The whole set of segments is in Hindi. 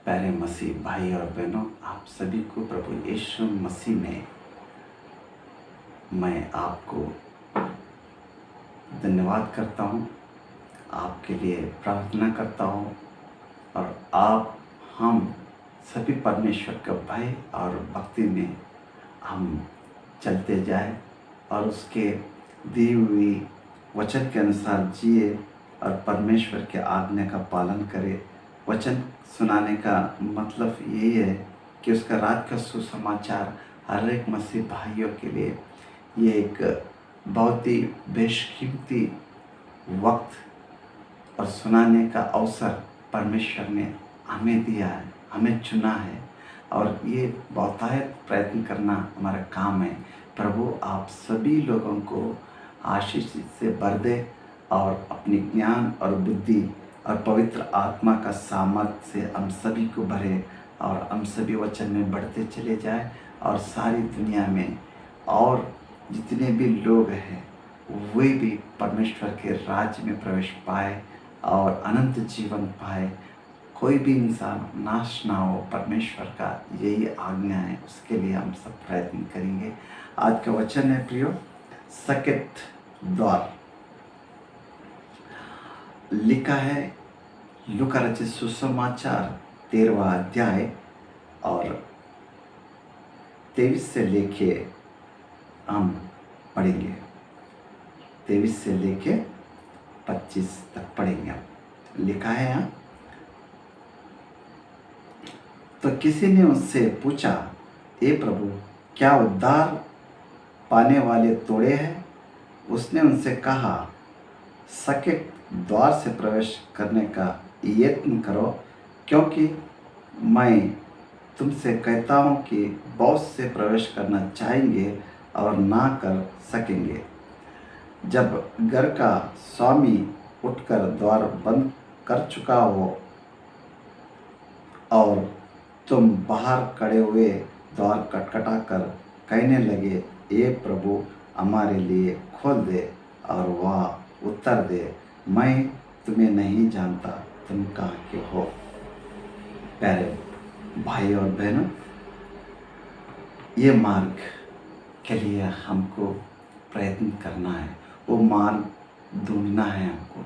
प्यारे मसीह भाई और बहनों, आप सभी को प्रभु यीशु मसीह में मैं आपको धन्यवाद करता हूँ, आपके लिए प्रार्थना करता हूँ और हम सभी परमेश्वर का भय और भक्ति में हम चलते जाए और उसके दी हुई वचन के अनुसार जिए और परमेश्वर के आज्ञा का पालन करें। वचन सुनाने का मतलब यही है कि उसका रात का सुसमाचार हर एक मसीह भाइयों के लिए ये एक बहुत ही बेशकीमती वक्त और सुनाने का अवसर परमेश्वर ने हमें दिया है, हमें चुना है और ये बहुतायत प्रयत्न करना हमारा काम है। प्रभु आप सभी लोगों को आशीष से भर दे और अपनी ज्ञान और बुद्धि और पवित्र आत्मा का सामर्थ्य से हम सभी को भरे और हम सभी वचन में बढ़ते चले जाए और सारी दुनिया में और जितने भी लोग हैं वे भी परमेश्वर के राज्य में प्रवेश पाए और अनंत जीवन पाए। कोई भी इंसान नाश ना हो, परमेश्वर का यही आज्ञा है, उसके लिए हम सब प्रयत्न करेंगे। आज का वचन है प्रियो, सकेत द्वार। लिखा है लूका रचित सुसमाचार 13वां अध्याय और 23 से लेके हम पढ़ेंगे, 23 से लेके 25 तक पढ़ेंगे। लिखा है यहाँ, तो किसी ने उससे पूछा, हे प्रभु, क्या उद्धार पाने वाले तोड़े हैं? उसने उनसे कहा, सकेत द्वार से प्रवेश करने का यत्न करो, क्योंकि मैं तुमसे कहता हूँ कि बहुत से प्रवेश करना चाहेंगे और ना कर सकेंगे। जब घर का स्वामी उठकर द्वार बंद कर चुका हो और तुम बाहर खड़े हुए द्वार खटखटा कर कहने लगे, हे प्रभु, हमारे लिए खोल दे, और वह उत्तर दे, मैं तुम्हें नहीं जानता, तुम कहाँ के हो। प्यारे भाई और बहनों, ये मार्ग के लिए हमको प्रयत्न करना है, वो मार्ग ढूंढना है हमको।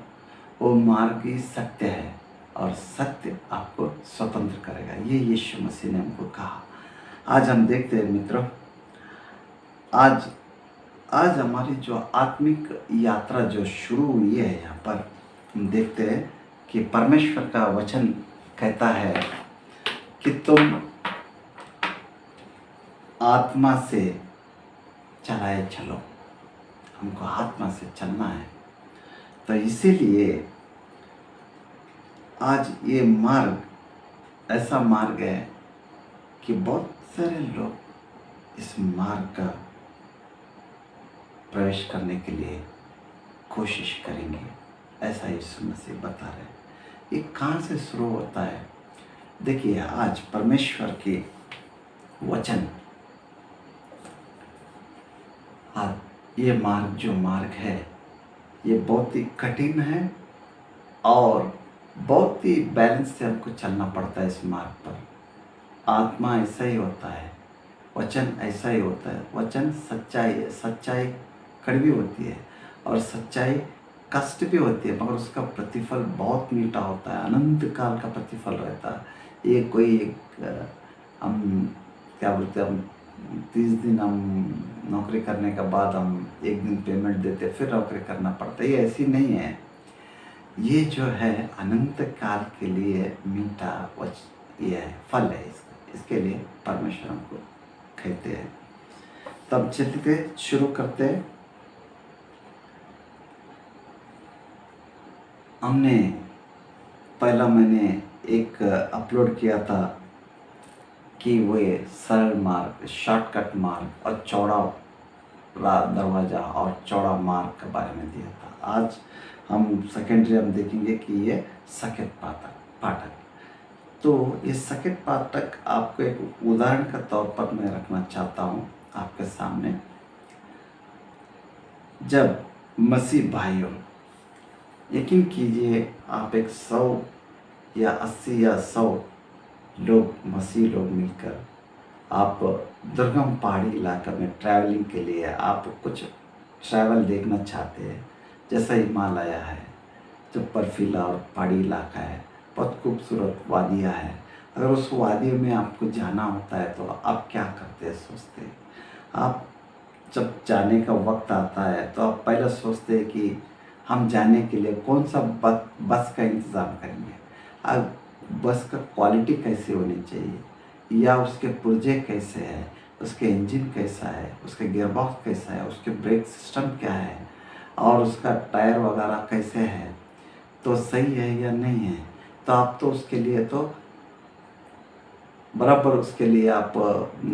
वो मार्ग ही सत्य है और सत्य आपको स्वतंत्र करेगा, ये यीशु मसीह ने हमको कहा। आज हम देखते हैं मित्रों, आज हमारी जो आत्मिक यात्रा जो शुरू हुई है, यहाँ पर हम देखते हैं कि परमेश्वर का वचन कहता है कि तुम आत्मा से चलाए चलो, हमको आत्मा से चलना है। तो इसीलिए आज ये मार्ग ऐसा मार्ग है कि बहुत सारे लोग इस मार्ग का प्रवेश करने के लिए कोशिश करेंगे, ऐसा यीशु मसीह बता रहे हैं। ये कहाँ से शुरू होता है? देखिए, आज परमेश्वर के वचन, ये मार्ग जो मार्ग है ये बहुत ही कठिन है और बहुत ही बैलेंस से हमको चलना पड़ता है इस मार्ग पर। आत्मा ऐसा ही होता है, वचन ऐसा ही होता है। वचन सच्चाई है, सच्चाई कड़वी होती है और सच्चाई कष्ट भी होती है, मगर उसका प्रतिफल बहुत मीठा होता है, अनंत काल का प्रतिफल रहता है। ये कोई हम क्या बोलते हैं, हम 30 दिन हम नौकरी करने के बाद हम 1 दिन पेमेंट देते, फिर नौकरी करना पड़ता है, ये ऐसी नहीं है। ये जो है अनंत काल के लिए मीठा ये है, फल है। इसके लिए परमेश्वर हमको कहते हैं। तब चलते शुरू करते हैं। हमने पहला मैंने एक अपलोड किया था कि वो सरल मार्ग, शॉर्टकट मार्ग और चौड़ा दरवाज़ा और चौड़ा मार्ग के बारे में दिया था। आज हम सेकेंडरी हम देखेंगे कि ये सकेत फाटक। तो ये सकेत फाटक आपको एक उदाहरण के तौर पर मैं रखना चाहता हूँ आपके सामने। जब मसीह भाइयों, यकीन कीजिए, आप एक 100 या 80 या 100 लोग, मसीह लोग मिलकर आप दुर्गम पहाड़ी इलाका में ट्रैवलिंग के लिए आप कुछ ट्रैवल देखना चाहते हैं, जैसा हिमालय है जो बर्फीला और पहाड़ी इलाका है, बहुत खूबसूरत वादियाँ हैं। अगर उस वादियों में आपको जाना होता है तो आप क्या करते हैं, सोचते हैं? आप जब जाने का वक्त आता है तो आप पहले सोचते हैं कि हम जाने के लिए कौन सा बस का इंतज़ाम करेंगे। अब बस का क्वालिटी कैसी होनी चाहिए, या उसके पुर्जे कैसे हैं, उसके इंजन कैसा है, उसका गियरबॉक्स कैसा है, उसके ब्रेक सिस्टम क्या है, और उसका टायर वगैरह कैसे है, तो सही है या नहीं है। तो आप तो उसके लिए तो बराबर उसके लिए आप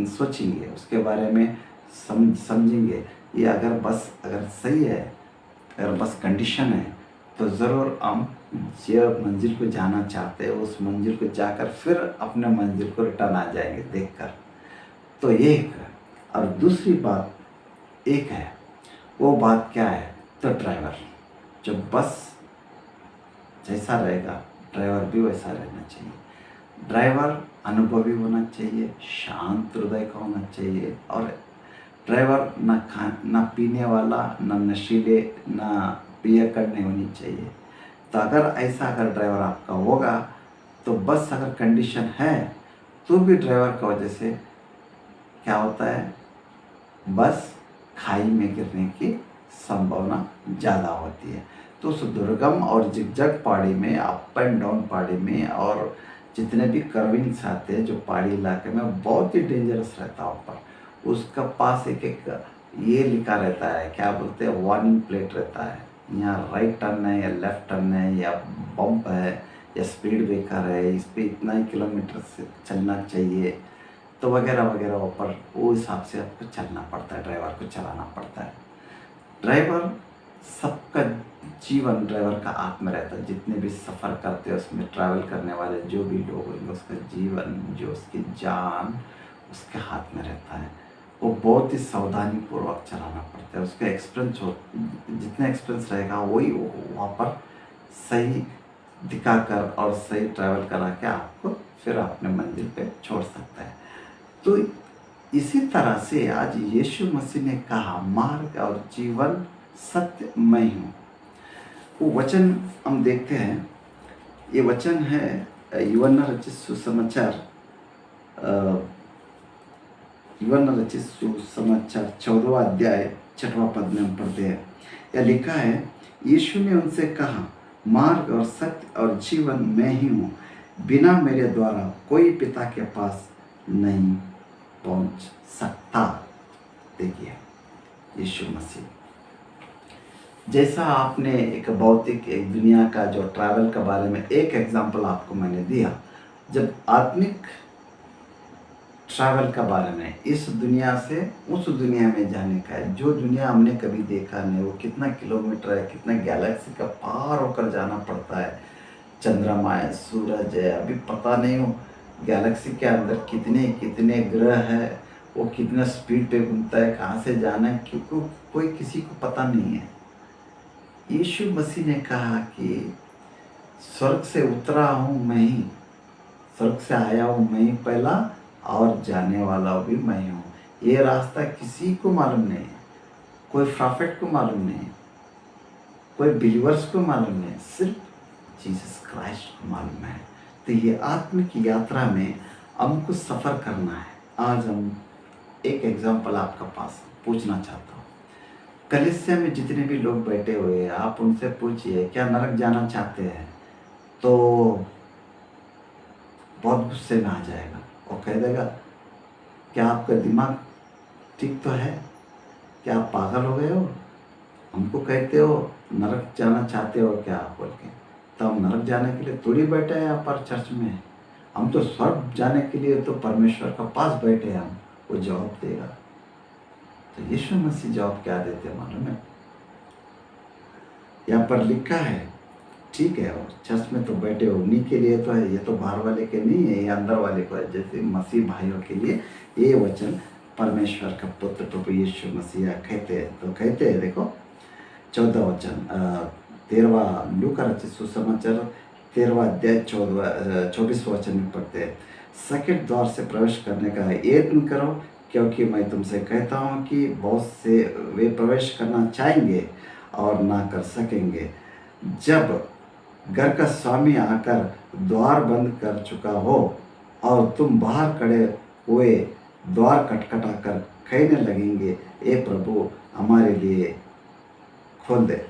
सोचेंगे, उसके बारे में समझेंगे। ये अगर बस अगर सही है, अगर बस कंडीशन है, तो ज़रूर हम जो मंजिल को जाना चाहते हैं उस मंजिल को जाकर फिर अपने मंजिल को रिटर्न आ जाएंगे देखकर। तो ये एक है। और दूसरी बात एक है, वो बात क्या है, तो ड्राइवर। जो बस जैसा रहेगा ड्राइवर भी वैसा रहना चाहिए। ड्राइवर अनुभवी होना चाहिए, शांत हृदय का होना चाहिए, और ड्राइवर ना पीने वाला, ना नशीले, ना पिया करने होनी चाहिए। तो अगर ड्राइवर आपका होगा तो बस अगर कंडीशन है तो भी ड्राइवर की वजह से क्या होता है, बस खाई में गिरने की संभावना ज़्यादा होती है। तो उस दुर्गम और जिगजग पहाड़ी में, अप एंड डाउन पहाड़ी में, और जितने भी कर्विंग्स आते हैं जो पहाड़ी इलाके में, बहुत ही डेंजरस रहता है ऊपर। उसका पास एक एक ये लिखा रहता है, क्या बोलते हैं, वार्निंग प्लेट रहता है, यहाँ राइट टर्न है या लेफ्ट टर्न है या बम्प है या स्पीड ब्रेकर है, इस पर इतना ही किलोमीटर से चलना चाहिए, तो वगैरह वगैरह ऊपर वो हिसाब से आपको चलना पड़ता है, ड्राइवर को चलाना पड़ता है। ड्राइवर सबका जीवन ड्राइवर का हाथ में रहता है। जितने भी सफ़र करते हैं उसमें ट्रैवल करने वाले जो भी लोग होंगे, उसका जीवन, जो उसकी जान उसके हाथ में रहता है। वो बहुत ही सावधानी पूर्वक चलाना पड़ता है। उसका एक्सपीरियंस हो, जितना एक्सपीरियंस रहेगा वही वहाँ पर सही दिखाकर और सही ट्रैवल करा के आपको फिर अपने मंजिल पे छोड़ सकता है। तो इसी तरह से आज यीशु मसीह ने कहा, मार्ग और जीवन सत्य मैं हूँ। वो वचन हम देखते हैं, ये वचन है यूहन्ना रचित सुसमाचार, यूहन्ना रचित सुसमाचार 14वां अध्याय 6वां पद में हम पढ़ते हैं। यह लिखा है, यीशु ने उनसे कहा, मार्ग और सत्य और जीवन मैं ही हूँ, बिना मेरे द्वारा कोई पिता के पास नहीं पहुंच सकता। देखिए यीशु मसीह, जैसा आपने एक भौतिक, एक दुनिया का जो ट्रैवल के बारे में एक एग्जांपल आपको मैंने दिया, जब आत्मिक ट्रैवल के बारे में, इस दुनिया से उस दुनिया में जाने का है, जो दुनिया हमने कभी देखा नहीं, वो कितना किलोमीटर है, कितना गैलेक्सी का पार होकर जाना पड़ता है। चंद्रमा है, सूरज है, अभी पता नहीं हो गैलेक्सी के अंदर कितने कितने ग्रह है, वो कितना स्पीड पे घूमता है, कहाँ से जाना है, क्योंकि कोई किसी को पता नहीं है। यीशु मसीह ने कहा कि स्वर्ग से उतरा हूँ मैं ही, स्वर्ग से आया हूँ मैं ही पहला, और जाने वाला भी मैं हूँ। ये रास्ता किसी को मालूम नहीं है, कोई प्रॉफिट को मालूम नहीं है, कोई बिलीवर्स को मालूम नहीं है, सिर्फ जीसस क्राइस्ट को मालूम है। तो ये आत्मिक यात्रा में हमको सफ़र करना है। आज हम एक एग्जांपल आपका पास पूछना चाहता हूँ। कलीसिया में जितने भी लोग बैठे हुए हैं, आप उनसे पूछिए क्या नरक जाना चाहते हैं, तो बहुत गुस्से में आ जाएगा और कह देगा, क्या आपका दिमाग ठीक तो है, क्या आप पागल हो गए हो, हमको कहते हो नरक जाना चाहते हो क्या बोल के। तो हम नरक जाने के लिए थोड़ी बैठे हैं यहाँ पर चर्च में, हम तो स्वर्ग जाने के लिए तो परमेश्वर का पास बैठे हैं। हम वो जवाब देगा। तो यीशु मसीह जवाब क्या देते हैं मालूम है? यहाँ पर लिखा है, ठीक है, और चर्च में तो बैठे हो, उन्हीं के लिए तो है, ये तो बाहर वाले के नहीं है, ये अंदर वाले को है। जैसे मसीह भाइयों के लिए ये वचन परमेश्वर का पुत्र प्रभु यीशु मसीह कहते हैं। तो कहते हैं, देखो 14 वचन, 13वां लूका रचित सुसमाचार 13वां अध्याय 24वां वचन में पढ़ते हैं, सकेट द्वार से प्रवेश करने का यत्न करो, क्योंकि मैं तुमसे कहता हूँ कि बहुत से वे प्रवेश करना चाहेंगे और ना कर सकेंगे। जब घर का स्वामी आकर द्वार बंद कर चुका हो और तुम बाहर खड़े हुए द्वार खटखटाकर कहने लगेंगे, ए प्रभु हमारे लिए खोल दे,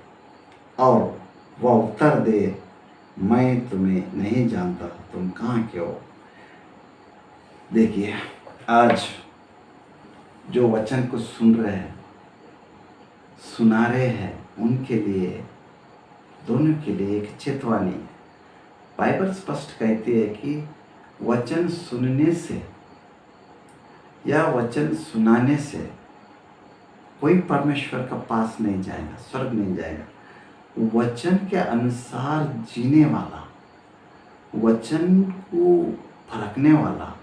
और वह उत्तर दे, मैं तुम्हें नहीं जानता, तुम कहाँ के हो। देखिए, आज जो वचन को सुन रहे हैं, सुना रहे हैं, उनके लिए, दोनों के लिए एक चेतावनी है। बाइबल स्पष्ट कहती है कि वचन सुनने से या वचन सुनाने से कोई परमेश्वर का पास नहीं जाएगा, स्वर्ग नहीं जाएगा। वचन के अनुसार जीने वाला, वचन को परखने वाला,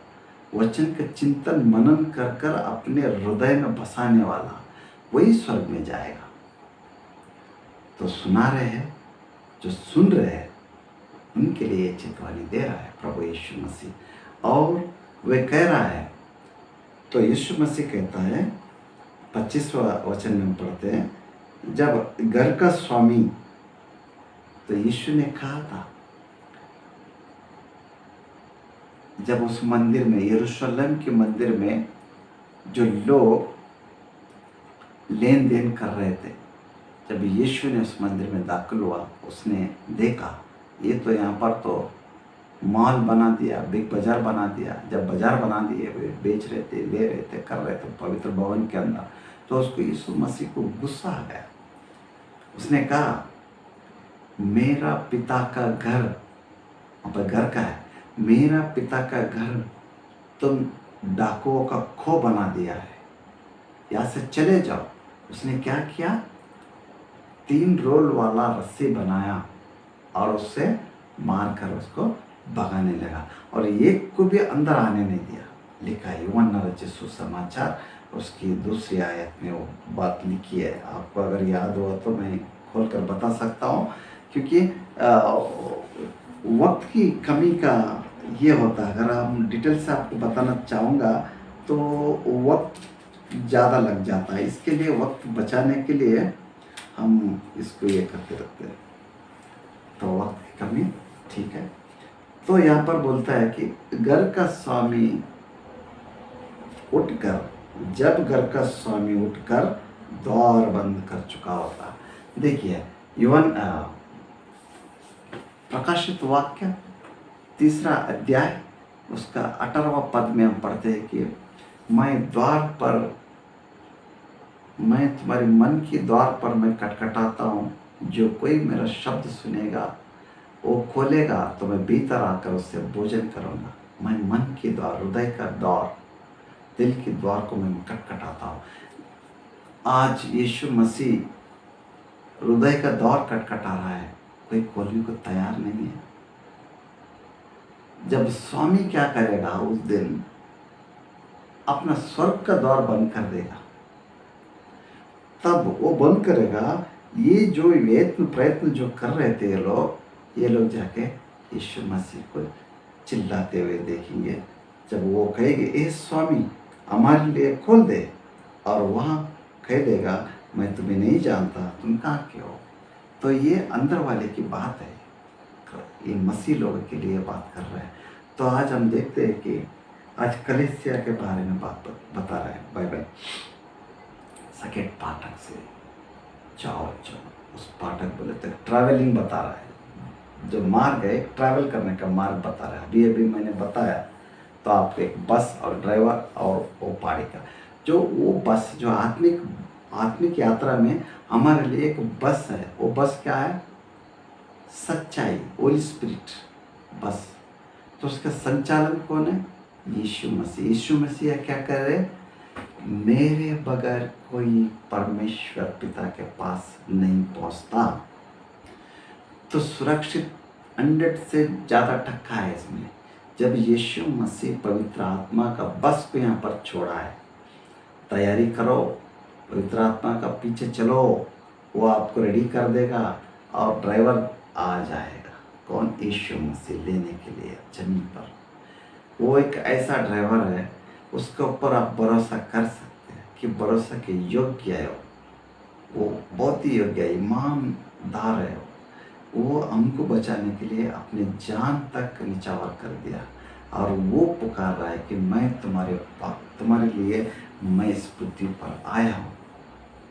वचन का चिंतन मनन कर कर अपने हृदय में बसाने वाला, वही स्वर्ग में जाएगा। तो सुना रहे हैं, जो सुन रहे हैं, उनके लिए चेतावनी दे रहा है प्रभु यीशु मसीह। और वे कह रहा है, तो यीशु मसीह कहता है, 25वां वचन में पढ़ते हैं, जब घर का स्वामी, तो यीशु ने कहा था, जब उस मंदिर में, यरूशलेम के मंदिर में जो लोग लेन देन कर रहे थे, जब यीशु ने उस मंदिर में दाखिल हुआ, उसने देखा ये तो यहाँ पर तो मॉल बना दिया, बिग बाजार बना दिया। जब बाजार बना दिए, वे बेच रहे थे, ले रहे थे, कर रहे थे पवित्र भवन के अंदर, तो उसको यीशु मसीह को गुस्सा आ गया। उसने कहा, मेरा पिता का घर, अब घर का है, मेरा पिता का घर तुम डाकुओं का खो बना दिया है, यहाँ से चले जाओ। उसने क्या किया, 3 रोल वाला रस्सी बनाया और उससे मार कर उसको भगाने लगा, और एक को भी अंदर आने नहीं दिया। लिखा है यूहन्ना रचित सुसमाचार, उसकी 2 आयत में वो बात लिखी है। आपको अगर याद हुआ तो मैं खोल कर बता सकता हूँ, क्योंकि वक्त की कमी का ये होता है। अगर हम डिटेल से आपको बताना चाहूँगा तो वक्त ज़्यादा लग जाता है। इसके लिए, वक्त बचाने के लिए हम इसको ये करते रहते हैं, तो वक्त की कमी, ठीक है। तो यहाँ पर बोलता है कि घर का स्वामी उठकर, जब घर का स्वामी उठकर द्वार बंद कर चुका होता। देखिए, प्रकाशित वाक्य 3 अध्याय उसका 18वां पद में हम पढ़ते हैं कि मैं द्वार पर, मैं तुम्हारे मन की द्वार पर मैं खटखटाता हूँ, जो कोई मेरा शब्द सुनेगा वो खोलेगा तो मैं भीतर आकर उससे भोजन करूँगा। मैं मन की द्वार, हृदय का द्वार, दिल की द्वार को मैं खटखटाता हूँ। आज यीशु मसीह हृदय का द्वार खटखटा रहा है, कोई खोलने को तैयार नहीं है। जब स्वामी क्या करेगा, उस दिन अपना स्वर्ग का द्वार बंद कर देगा। तब वो बंद करेगा, ये जो यत्न प्रयत्न जो कर रहे थे ये लोग जाके यीशु मसीह को चिल्लाते हुए देखेंगे। जब वो कहेंगे, ए स्वामी हमारे लिए खोल दे, और वहाँ कह देगा, मैं तुम्हें नहीं जानता, तुम कहाँ के हो। तो ये अंदर वाले की बात है, ये मसीह लोगों के लिए बात कर रहे हैं। तो आज हम देखते हैं कि आज कलीसिया के बारे में बात बता रहा है बाइबल। सकेट पाठक से जाओ, उस पाठक बोले तो ट्रैवलिंग बता रहा है, जो मार्ग है, ट्रैवल करने का मार्ग बता रहा है। अभी मैंने बताया, तो आपको एक बस और ड्राइवर और वो पाड़ी का, जो वो बस, जो आत्मिक यात्रा में हमारे लिए एक बस है। वो बस क्या है, सच्चाई, होली स्पिरिट बस। तो उसका संचालन कौन है, यीशु मसीह। यीशु मसीह क्या कर रहे, मेरे बगैर कोई परमेश्वर पिता के पास नहीं पहुंचता। तो सुरक्षित 100 से ज़्यादा टक्का है इसमें, जब यीशु मसीह पवित्र आत्मा का बस को यहाँ पर छोड़ा है। तैयारी करो, पवित्र आत्मा का पीछे चलो, वो आपको रेडी कर देगा और ड्राइवर आ जाएगा। कौन? यीशु मसीह लेने के लिए जमीन पर। वो एक ऐसा ड्राइवर है, उसके ऊपर आप भरोसा कर सकते हैं कि भरोसा के योग्य है वो बहुत ही योग्य है, ईमानदार है वो हमको बचाने के लिए अपने जान तक निछावर कर दिया। और वो पुकार रहा है कि मैं तुम्हारे लिए मैं इस पृथ्वी पर आया हूँ,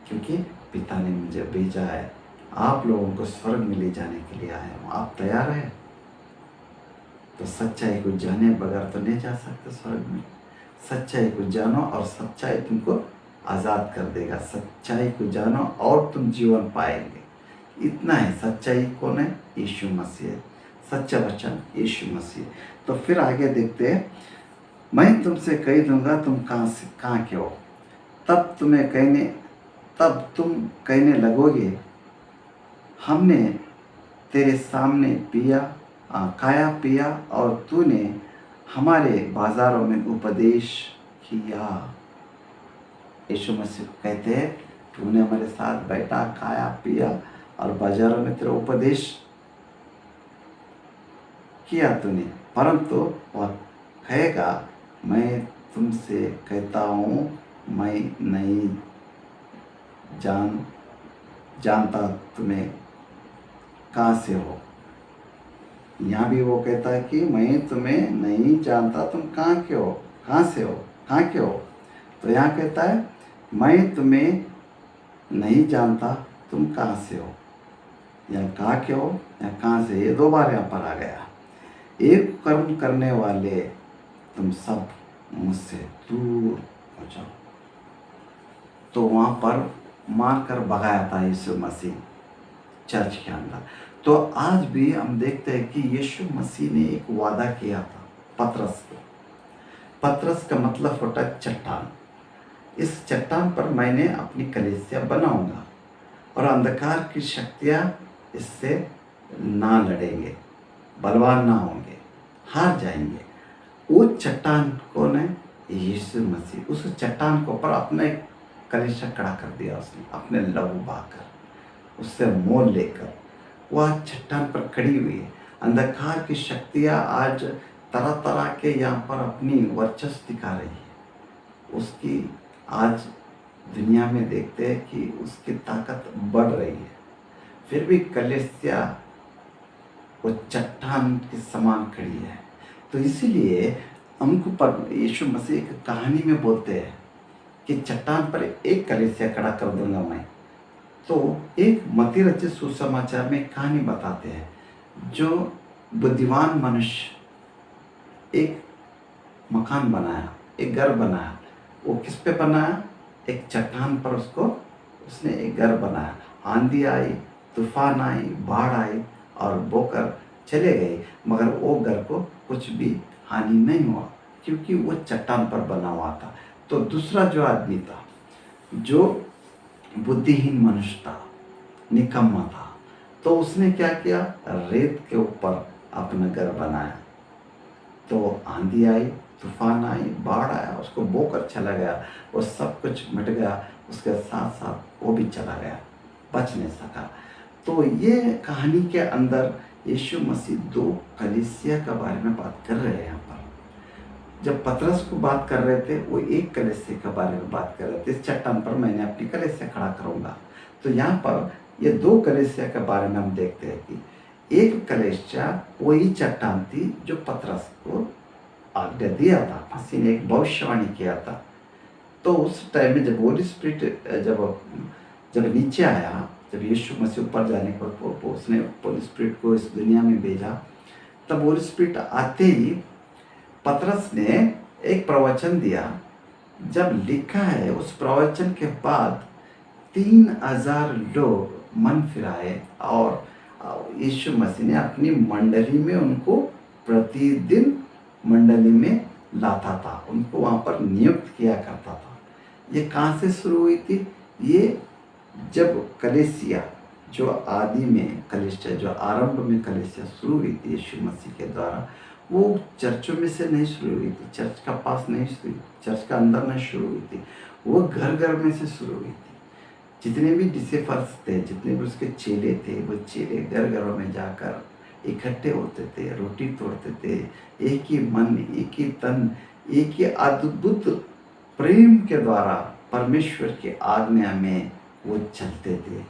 क्योंकि पिता ने मुझे भेजा है, आप लोगों को स्वर्ग में ले जाने के लिए आया हूँ। आप तैयार हैं? तो सच्चाई को जाने बगैर तो नहीं जा सकते स्वर्ग में। सच्चाई को जानो और सच्चाई तुमको आज़ाद कर देगा। सच्चाई को जानो और तुम जीवन पाएंगे। इतना है। सच्चाई कौन है? यीशु मसीह है। सच्चा वचन यीशु मसीह। तो फिर आगे देखते हैं, मैं तुमसे कह दूंगा तुम कहाँ के हो, तब तुम कहने लगोगे हमने तेरे सामने खाया पिया और तूने हमारे बाजारों में उपदेश किया। यीशु मसीह कहते हैं तूने हमारे साथ बैठा, खाया पिया और बाजारों में तेरा उपदेश किया तूने। परंतु वह कहेगा मैं तुमसे कहता हूँ मैं नहीं जानता तुम्हें कहाँ से हो। यहाँ भी वो कहता है कि मैं तुम्हें नहीं जानता, तुम कहाँ के हो, कहाँ से हो, कहाँ के हो। तो यहाँ कहता है मैं तुम्हें नहीं जानता, तुम कहाँ से हो, या कहाँ के हो या कहाँ से। ये दो बार यहाँ पर आ गया। एक कर्म करने वाले तुम सब मुझसे दूर हो जाओ। तो वहाँ पर मार कर भगाया था यीशु मसीह चर्च के अंदर। तो आज भी हम देखते हैं कि यीशु मसीह ने एक वादा किया था पतरस को। पतरस का मतलब होता है चट्टान। इस चट्टान पर मैंने अपनी कलीसिया बनाऊंगा और अंधकार की शक्तियाँ इससे ना लड़ेंगे, बलवान ना होंगे, हार जाएंगे। वो चट्टान कौन है? यीशु मसीह। उस चट्टान के ऊपर अपने कलीसिया खड़ा कर दिया उसने, अपने लहू बहाकर, उससे मोल लेकर वह चट्टान पर खड़ी हुई है। अंधकार की शक्तियाँ आज तरह तरह के यहाँ पर अपनी वर्चस्व दिखा रही है। उसकी आज दुनिया में देखते हैं कि उसकी ताकत बढ़ रही है, फिर भी कलीसिया वो चट्टान के समान खड़ी है। तो इसीलिए हमको पर यीशु मसीह एक कहानी में बोलते हैं कि चट्टान पर एक कलीसिया खड़ा कर दूंगा मैं। तो एक मती रचित सुसमाचार में कहानी बताते हैं, जो बुद्धिमान मनुष्य एक मकान बनाया, एक घर बनाया। वो किस पे बनाया? एक चट्टान पर उसने एक घर बनाया। आंधी आई, तूफान आई, बाढ़ आई और बोकर चले गए, मगर वो घर को कुछ भी हानि नहीं हुआ, क्योंकि वो चट्टान पर बना हुआ था। तो दूसरा जो आदमी था, जो बुद्धिहीन मनुष्य था, निकम्मा था, तो उसने क्या किया? रेत के ऊपर अपना घर बनाया। तो आंधी आई, तूफान आई, बाढ़ आया, उसको बोकर चला गया, वो सब कुछ मिट गया, उसके साथ साथ वो भी चला गया, बच नहीं सका। तो ये कहानी के अंदर यीशु मसीह दो कलीसिया के बारे में बात कर रहे हैं। यहाँ पर जब पतरस को बात कर रहे थे, वो एक कलीसिया के बारे में बात कर रहे थे। इस चट्टान पर मैंने अपनी कलीसिया खड़ा करूँगा। तो यहाँ पर ये दो कलीसिया के बारे में हम देखते हैं कि एक कलीसिया वही चट्टान थी जो पतरस को आज्ञा दिया था, मसीह ने एक भविष्यवाणी किया था। तो उस टाइम में जब होली स्पिरिट जब नीचे आया, जब यीशु मसीह ऊपर जाने पर उसने होली स्पिरिट को इस दुनिया में भेजा, तब होली स्पिरिट आते ही पतरस ने एक प्रवचन दिया। जब लिखा है उस प्रवचन के बाद 3000 लोग मन फिराए और यीशु मसीह ने अपनी मंडली में उनको प्रतिदिन मंडली में लाता था, उनको वहाँ पर नियुक्त किया करता था। ये कहाँ से शुरू हुई थी? ये जब कलीसिया जो आदि में कलीसिया, जो आरंभ में कलीसिया शुरू हुई थी यीशु मसीह के द्वारा, वो चर्चों में से नहीं शुरू हुई थी, चर्च का पास नहीं शुरू, चर्च का अंदर नहीं शुरू हुई थी, वो घर घर में से शुरू हुई थी। जितने भी डिसिपल्स थे, जितने भी उसके चेले थे, वो चेले घर घरों में जाकर इकट्ठे होते थे, रोटी तोड़ते थे, एक ही मन, एक ही तन, एक ही अद्भुत प्रेम के द्वारा परमेश्वर की आज्ञा में वो चलते थे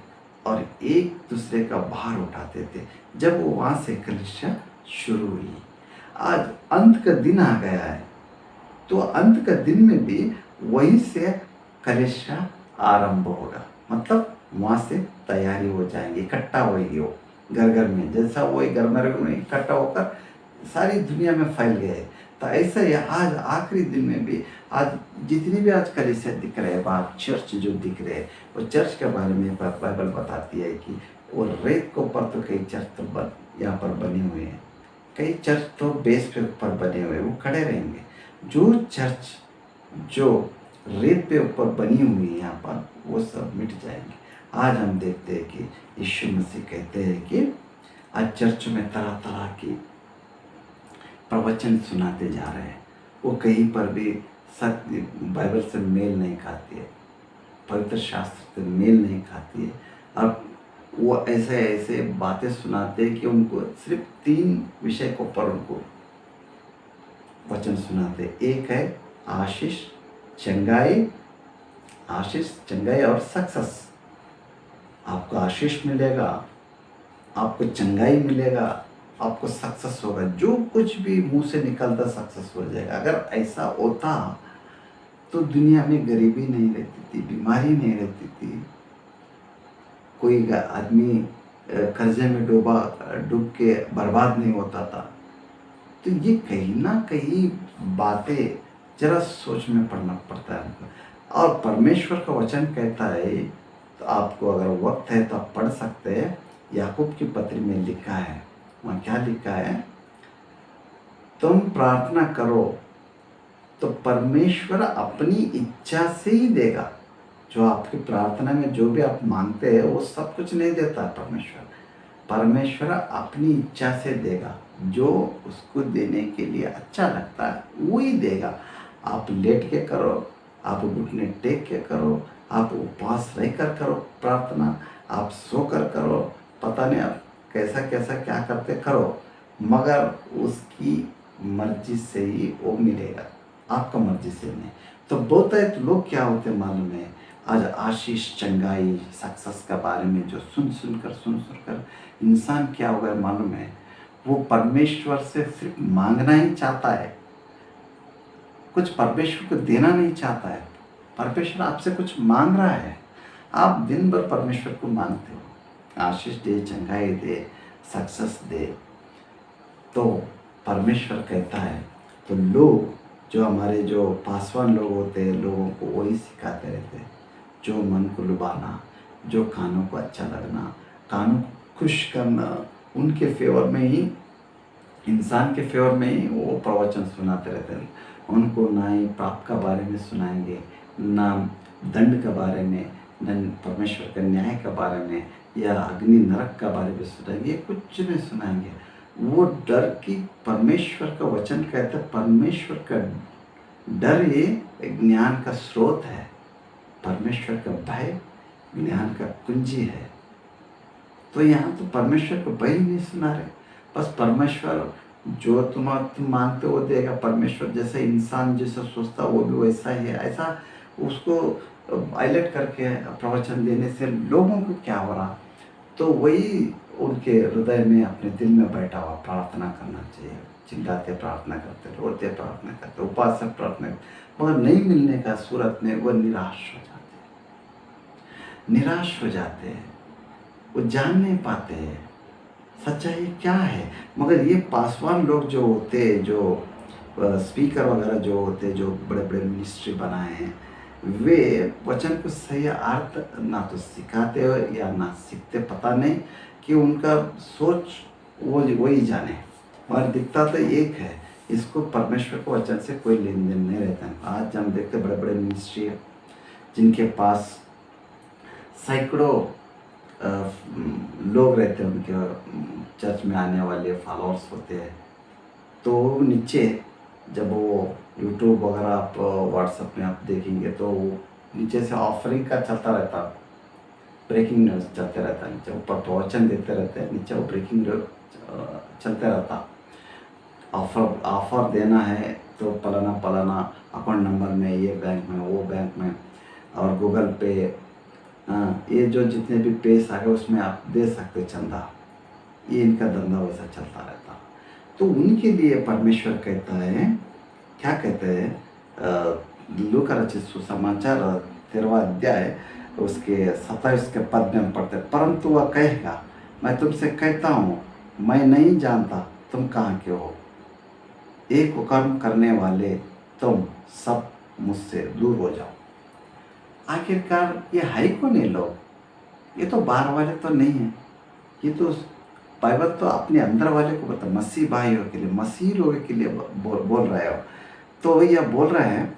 और एक दूसरे का भार उठाते थे। जब वो वहाँ से कलीसिया शुरू हुई। आज अंत का दिन आ गया है, तो अंत का दिन में भी वहीं से कलीसिया आरंभ होगा, मतलब वहाँ से तैयारी हो जाएंगी, इकट्ठा होगी वो घर घर में, जैसा वो घर में इकट्ठा होकर सारी दुनिया में फैल गए। तो ऐसा ही आज आखिरी दिन में भी आज जितनी भी आज कलीसिया दिख रहे हैं, बाहर चर्च जो दिख रहे हैं, वो चर्च के बारे में बाइबल बताती है कि वो रेत के ऊपर तो कई चर्च तो यहाँ पर बने हुए हैं, कई चर्च तो बेस पे ऊपर बने हुए हैं, वो खड़े रहेंगे। जो चर्च जो रेत पे ऊपर बनी हुई है यहाँ पर, वो सब मिट जाएंगे। आज हम देखते हैं कि यीशु मसीह कहते हैं कि आज चर्च में तरह तरह की प्रवचन सुनाते जा रहे हैं, वो कहीं पर भी सत्य बाइबल से मेल नहीं खाती है, पवित्र शास्त्र से मेल नहीं खाती है। अब वो ऐसे ऐसे बातें सुनाते हैं कि उनको सिर्फ 3 विषय को पर उनको वचन सुनाते। एक है आशीष, चंगाई, आशीष, चंगाई और सक्सेस। आपको आशीष मिलेगा, आपको चंगाई मिलेगा, आपको सक्सेस होगा, जो कुछ भी मुंह से निकलता सक्सेस हो जाएगा। अगर ऐसा होता तो दुनिया में गरीबी नहीं रहती थी, बीमारी नहीं रहती थी, कोई आदमी कर्जे में डूब के बर्बाद नहीं होता था। तो ये कहीं ना कहीं बातें जरा सोच में पड़ना पड़ता है हमको। और परमेश्वर का वचन कहता है, तो आपको अगर वक्त है तो आप पढ़ सकते हैं। याकूब की पत्री में लिखा है, वहाँ क्या लिखा है, तुम प्रार्थना करो तो परमेश्वर अपनी इच्छा से ही देगा। जो आपकी प्रार्थना में जो भी आप मांगते हैं वो सब कुछ नहीं देता परमेश्वर अपनी इच्छा से देगा। जो उसको देने के लिए अच्छा लगता है वो ही देगा। आप लेट के करो, आप घुटने टेक के करो, आप उपवास रह कर करो प्रार्थना, आप सो कर करो, पता नहीं आप कैसा कैसा क्या करते करो, मगर उसकी मर्जी से ही वो मिलेगा, आपका मर्जी से नहीं। तो बहुत है तो लोग क्या होते मालूम है, आज आशीष, चंगाई, सक्सेस के बारे में जो सुन कर इंसान क्या होगा मालूम है, वो परमेश्वर से सिर्फ मांगना ही चाहता है, कुछ परमेश्वर को देना नहीं चाहता है। परमेश्वर आपसे कुछ मांग रहा है, आप दिन भर परमेश्वर को मांगते हो, आशीष दे, चंगाई दे, सक्सेस दे। तो परमेश्वर कहता है, तो लोग जो हमारे जो पासवान लोग होते हैं, लोगों को वही सिखाते रहते हैं, जो मन को लुभाना, जो कानों को अच्छा लगना, कानों को खुश करना, उनके फेवर में ही, इंसान के फेवर में ही वो प्रवचन सुनाते रहते हैं। उनको ना ही पाप का बारे में सुनाएंगे, ना दंड के बारे में, न परमेश्वर के न्याय के बारे में, या अग्नि नरक का बारे में सुनाएंगे, कुछ नहीं सुनाएंगे। वो डर की, परमेश्वर का वचन कहता है परमेश्वर का डर ये ज्ञान का स्रोत है, परमेश्वर का भय ज्ञान का कुंजी है। तो यहाँ तो परमेश्वर को भय नहीं सुना रहे, बस परमेश्वर जो तुम मांगते हो देगा। परमेश्वर जैसे इंसान जैसा सोचता वो भी वैसा ही है, ऐसा उसको हाईलाइट करके प्रवचन देने से लोगों को क्या हो रहा, तो वही उनके हृदय में, अपने दिल में बैठा हुआ प्रार्थना करना चाहिए। चिल्लाते प्रार्थना करते, रोते प्रार्थना करते, उपवास से प्रार्थना करते, मगर नहीं मिलने का सूरत में वो निराश हो जाते हैं, वो जान नहीं पाते हैं सच्चाई क्या है। मगर ये पासवान लोग जो होते हैं, जो स्पीकर वगैरह जो होते हैं, जो बड़े बड़े मिनिस्ट्री बनाए हैं, वे वचन को सही अर्थ ना तो सिखाते हो या ना सीखते, पता नहीं कि उनका सोच वो वही जाने। और दिखता तो एक है, इसको परमेश्वर को वचन से कोई लेन देन नहीं रहता है। आज हम देखते बड़े बड़े मिनिस्ट्री है जिनके पास सैकड़ों लोग रहते हैं, उनके चर्च में आने वाले फॉलोअर्स होते हैं। तो नीचे जब वो यूट्यूब वगैरह आप व्हाट्सएप में आप देखेंगे तो नीचे से ऑफरिंग का चलता रहता, ब्रेकिंग न्यूज़ चलते रहता है, नीचे ऊपर प्रवचन देते रहते हैं, नीचे वो ब्रेकिंग न्यूज़ चलते रहता। ऑफ़र ऑफ़र देना है तो फलाना फलाना अकाउंट नंबर में, ये बैंक में, वो बैंक में, और गूगल पे, ये जो जितने भी पेज आ गए उसमें आप दे सकते चंदा। ये इनका धंधा वैसा चलता रहता। तो उनके लिए परमेश्वर कहता है, क्या कहते हैं, लू का रचित सुसमाचार 13वां अध्याय उसके 27 के पद में हम पढ़ते हैं, परंतु वह कहेगा, मैं तुमसे कहता हूँ, मैं नहीं जानता तुम कहाँ के हो, एक कर्म करने वाले तुम सब मुझसे दूर हो जाओ। आखिरकार ये है कौन ये लोग? ये तो बाहर वाले तो नहीं है, ये तो बाइबल तो अपने अंदर वाले को बता, मसीह भाइयों के लिए, मसीह लोगों के लिए बोल रहे हो। तो वही आप बोल रहे हैं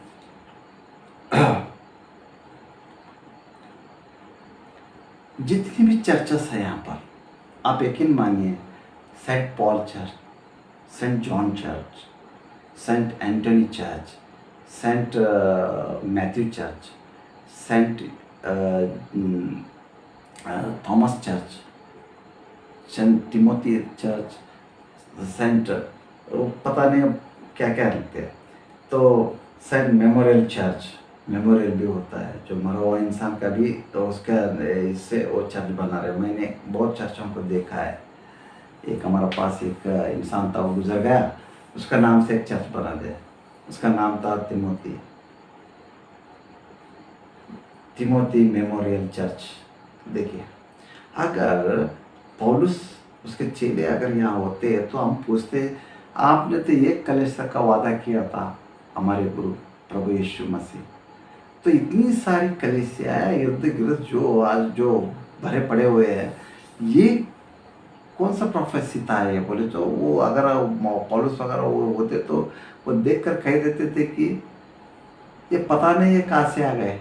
जितनी भी चर्चेस है यहाँ पर, आप यकीन मानिए, Saint Paul Church, Saint John Church, Saint Antony Church, Saint Matthew Church, Saint Thomas Church, Saint Timothy Church, Saint पता नहीं अब क्या क्या लिखते हैं, तो सेंट मेमोरियल चर्च, मेमोरियल भी होता है जो मरा हुआ इंसान का भी, तो उसका इससे वो चर्च बना रहे। मैंने बहुत चर्चों को देखा है। एक हमारे पास एक इंसान था, वो गुजर गया, उसका नाम से एक चर्च बना दिया, उसका नाम था तिमोथी मेमोरियल चर्च। देखिए, अगर पौलुस उसके चेले अगर यहाँ होते तो हम पूछते, आपने तो एक कलीसिया का वादा किया था हमारे गुरु प्रभु यीशु मसीह, तो इतनी सारी कलीसिया है इर्द गिर्द जो आज जो भरे पड़े हुए हैं, ये कौन सा प्रोफेसी था? ये बोले तो वो अगर पौलुस वगैरह वो होते तो वो देख कर कह देते थे कि ये पता नहीं ये कहाँ से आ गए।